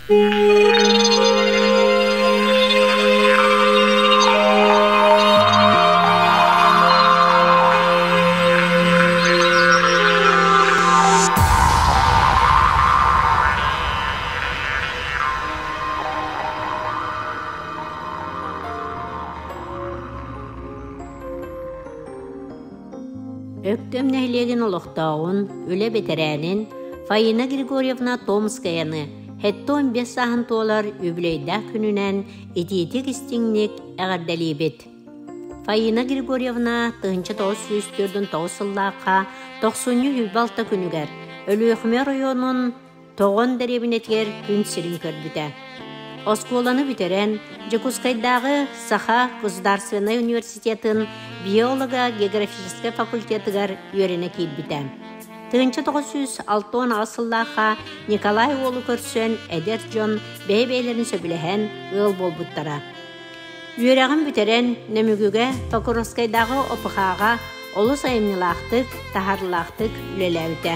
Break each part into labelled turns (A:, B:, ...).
A: Öktөм нәһилеген олохтауын, үле бетерәнин, Фаина Григорьевна Томскаяны, хетто 15 саһын туолар үблөйдә күнүнән ититик истиңник әгәрдәлибет. Фаина Григорьевна 1904-9 сыллааққа 90 хүлбалта күнүгәр, Өлүөхмө районун Тоғон дәребинетгер күн сирин көрбүтә. Осколаны битерен, Жекускайдағы Саха Государственный университетін биолога-географический факультетігер үйрене кейбіті. 1906 асыллаға Николай олы көрсен әдер жон бәйбейлерін сөбіліген ұл болбуттара. Үйреген бітерен нөмігіге Покровскайдағы опықаға олы сайымнылақтық, тахарлақтық үлеләуді.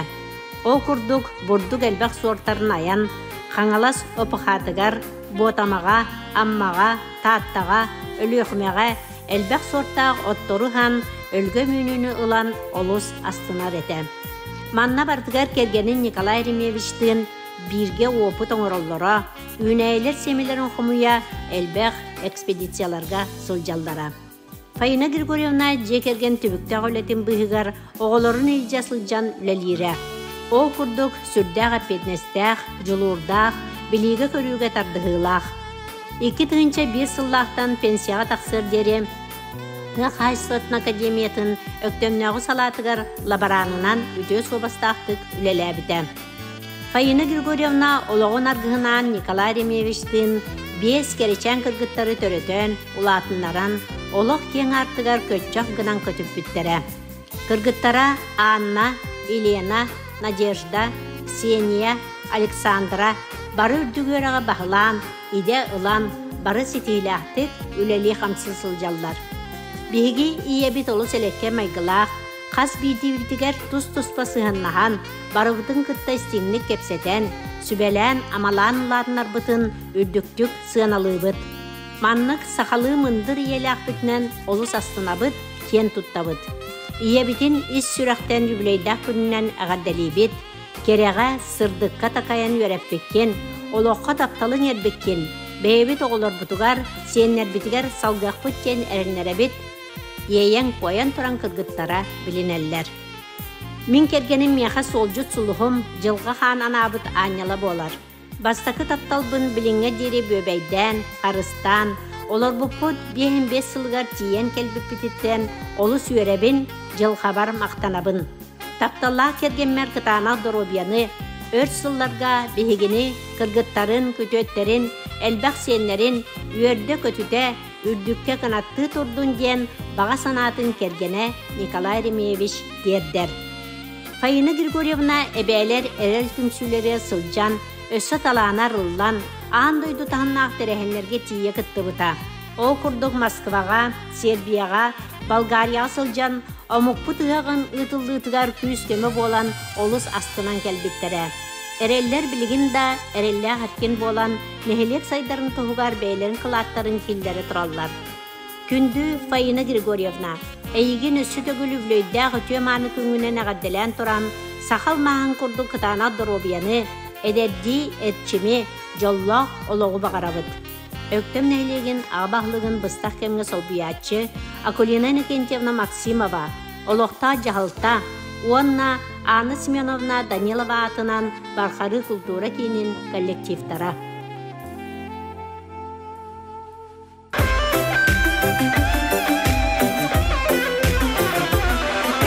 A: О күрдік бұрдық әлбәқ сортарын аян, қаңалас опықатығар ботамаға, аммаға, таттаға, өліқмеға, әлбәқ сорттағы оттору хан өлгі мүнүні ұлан олыс астынар еті. Манна бардығар кергенін Николай Ремевичтің бирге опыт оңыроллара, үнәйлер семелерін құмуя әлбәқ экспедицияларға сылжалдара. Фаина Григорьевна жекерген түбікті ғолетін бұғығар оғыларын елжа сылжан үләлері. О күрдік сүрдәғ апетнестәғ, жылурдақ, білігі көріуге тардығылақ. 2001 сыллақтан пенсияға тақсыр дерем, Қайсытын академиятын өктөмнәғы салатығар лабаранынан үтөз обастақтық үлеләбіті. Фаина Григорьевна олығын арғығынан Николай Ремевичтің 5 керечен кіргіттары төрөтөн улатынларан олық кен артығар көтчақ гынан көтіп бүттері. Кіргіттара Анна, Елена, Надежда, Ксения, Александра бары үрдігөріға бағылан, иде ылан, бары сетейләқтік үлелі қамсыз сылжаллар. Биги иебит олу селекке майгылақ, қас бейдивілдігер тұс-тұспа сығыннахан, барығдың күтті стеңнік кепсетен, сүбелән амалан ұладынар бұтын үрдіктік сығыналыбыт. Маннық сақалы мындыр иеләқ бүтінен олу састынабыт, кен тұттабыт. Иебитін ис сүрәқтен юбілейдақ күнінен ағаддалибет, кереға сырдыққа тақаян өрәппеккен, олоққа тапталын ербеккен, бәйбет оғылар бұтығар, сеннер бітігер салғақ бұткен әрінәрәбет, Ейен қоян тұран кыргыттара білінәлләр. Мен кергенім меха солжут сұлығым жылға хан анабыт аняла болар. Бастақы тапталбын біліңе дері бөбәйден, қарыстан, олар бұппыт 5 сылғар тиен келбіп бітіттен, олы сүйеребін жылға бар мақтанабын. Тапталла кергенмер кытана доробияны, өр сылларға бігігіні, кыргыттарын, көтөттерін, әлбәқ сенлерін, үйерді көтіде, үрдікке қанатты тұрдың ден баға санатын кергене Николай Ремевич дердер. Фаина Григорьевна әбәлер әрел күмсүлері сылжан, өссі талана рыллан, аң дойду тағыннақ тәрәхенлерге тие күтті бұта. О күрдік Москваға, Сербияға, Болгарияға сылжан, омықпы тұғағын ұтылдытығар күз көмі болан олыс астынан кәлбеттері. Әреллер білігін да әреллер хаткен болан нехелек сайдарын тұғығар бәйлерін қылаттарын келдері тұраллар. Күнді Фаина Григорьевна әйген өссі төгілі білөйдәғі төманы күңінен ағадделен тұран сақал мағын күрді қытана дұробияны әдәдді әтчіме жоллақ олығы бағарабыд. Өктім нәйлеген ағбағлығын бұстақ кемге солбиятчы Акулина Никентьевна Максимова олықта жағылта Онна Анна Семеновна Данилова атынан Бархары культура кейінен коллективтара.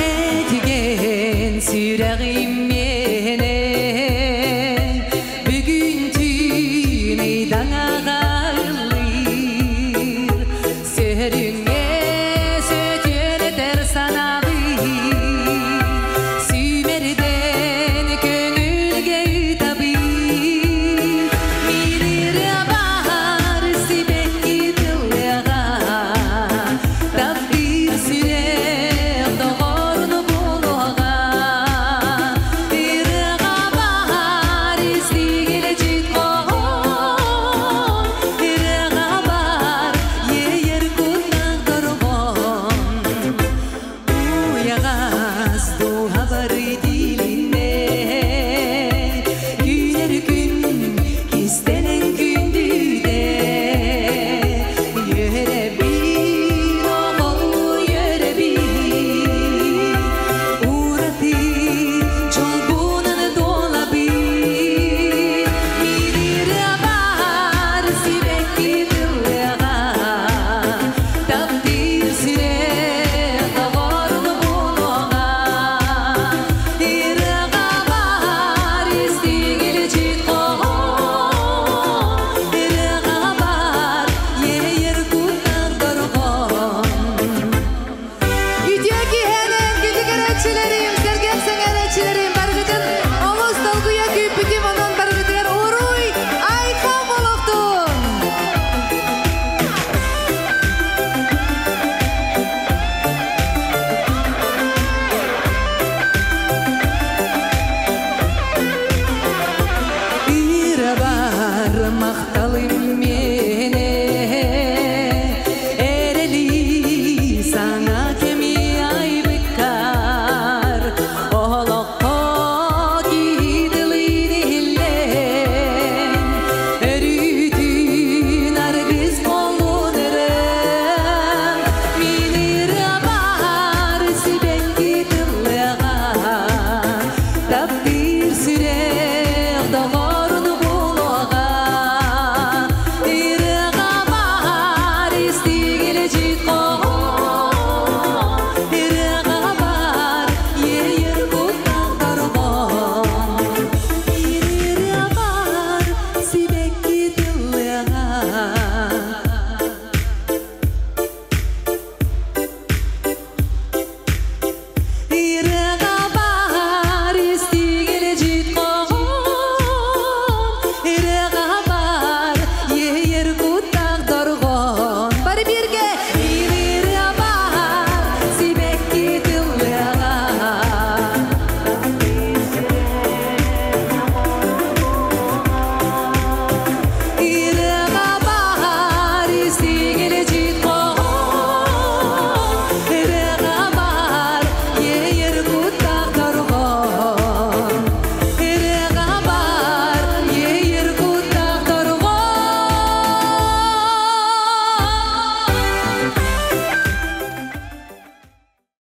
B: Әтіген сүрәғім мене бүгін түн айдаңаға